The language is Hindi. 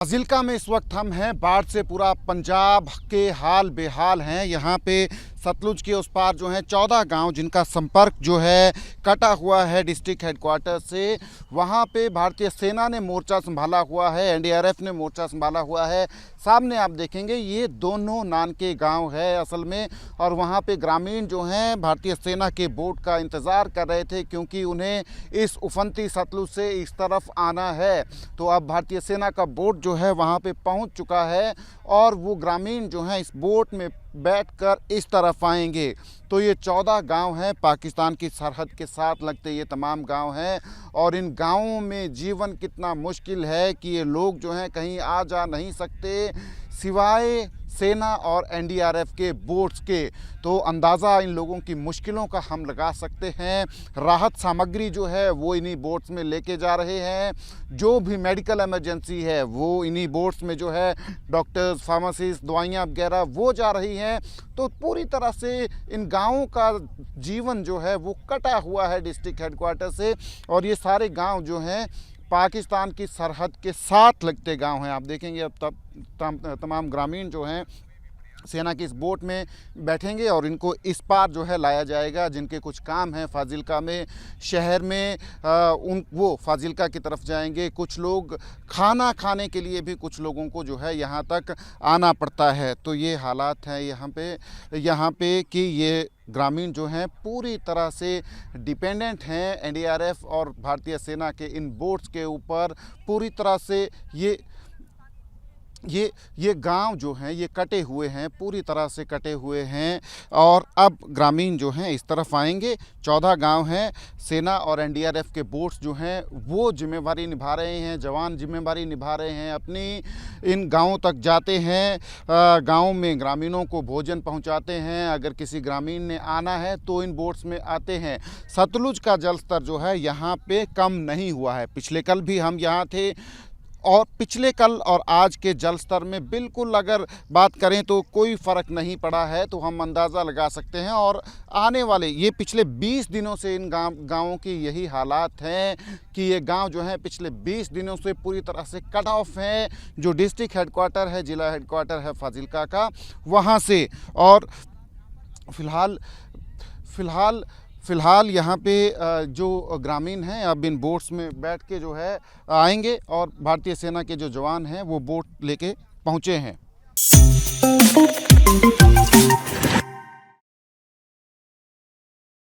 फाजिल्का में इस वक्त हम हैं। बाढ़ से पूरा पंजाब के हाल बेहाल हैं। यहाँ पे सतलुज के उस पार जो है 14 गांव जिनका संपर्क जो है कटा हुआ है डिस्ट्रिक्ट हेडक्वार्टर से। वहाँ पे भारतीय सेना ने मोर्चा संभाला हुआ है, एनडीआरएफ ने मोर्चा संभाला हुआ है। सामने आप देखेंगे ये दोनों नान के गांव है असल में, और वहाँ पे ग्रामीण जो हैं भारतीय सेना के बोट का इंतज़ार कर रहे थे क्योंकि उन्हें इस उफनती सतलुज से इस तरफ आना है। तो अब भारतीय सेना का बोट जो है वहाँ पे पहुँच चुका है और वो ग्रामीण जो हैं इस बोट में बैठकर इस तरफ आएंगे। तो ये 14 गांव हैं, पाकिस्तान की सरहद के साथ लगते ये तमाम गांव हैं, और इन गांवों में जीवन कितना मुश्किल है कि ये लोग जो हैं कहीं आ जा नहीं सकते सिवाय सेना और एनडीआरएफ के बोट्स के। तो अंदाज़ा इन लोगों की मुश्किलों का हम लगा सकते हैं। राहत सामग्री जो है वो इन्हीं बोट्स में लेके जा रहे हैं। जो भी मेडिकल इमरजेंसी है वो इन्हीं बोट्स में जो है डॉक्टर्स, फार्मासिस्ट, दवाइयाँ वगैरह वो जा रही हैं। तो पूरी तरह से इन गाँवों का जीवन जो है वो कटा हुआ है डिस्ट्रिक्ट हेडक्वार्टर से, और ये सारे गाँव जो हैं पाकिस्तान की सरहद के साथ लगते गांव हैं। आप देखेंगे अब तमाम ग्रामीण जो हैं सेना की इस बोट में बैठेंगे और इनको इस पार जो है लाया जाएगा। जिनके कुछ काम हैं फाजिल्का में शहर में वो फाजिल्का की तरफ जाएंगे। कुछ लोग खाना खाने के लिए भी कुछ लोगों को जो है यहाँ तक आना पड़ता है। तो ये हालात हैं यहाँ पे कि ये ग्रामीण जो हैं पूरी तरह से डिपेंडेंट हैं एनडीआरएफ और भारतीय सेना के इन बोट्स के ऊपर। पूरी तरह से ये गांव जो हैं ये कटे हुए हैं, पूरी तरह से कटे हुए हैं। और अब ग्रामीण जो हैं इस तरफ आएंगे। 14 गांव हैं। सेना और एनडीआरएफ के बोट्स जो हैं वो जिम्मेवारी निभा रहे हैं, जवान जिम्मेवारी निभा रहे हैं अपनी। इन गांवों तक जाते हैं, गांव में ग्रामीणों को भोजन पहुंचाते हैं। अगर किसी ग्रामीण ने आना है तो इन बोट्स में आते हैं। सतलुज का जल स्तर जो है यहाँ पे कम नहीं हुआ है। पिछले कल भी हम यहाँ थे और पिछले कल और आज के जल स्तर में बिल्कुल अगर बात करें तो कोई फ़र्क नहीं पड़ा है। तो हम अंदाज़ा लगा सकते हैं। और आने वाले ये पिछले 20 दिनों से इन गाँवों की यही हालात हैं कि ये गांव जो है पिछले 20 दिनों से पूरी तरह से कट ऑफ हैं, जो डिस्ट्रिक्ट हेडक्वार्टर है, ज़िला हेडक्वार्टर है फाजिल्का का, वहाँ से। और फ़िलहाल यहाँ पे जो ग्रामीण हैं अब इन बोट्स में बैठ के जो है आएंगे, और भारतीय सेना के जो जवान हैं वो बोट लेके पहुँचे हैं।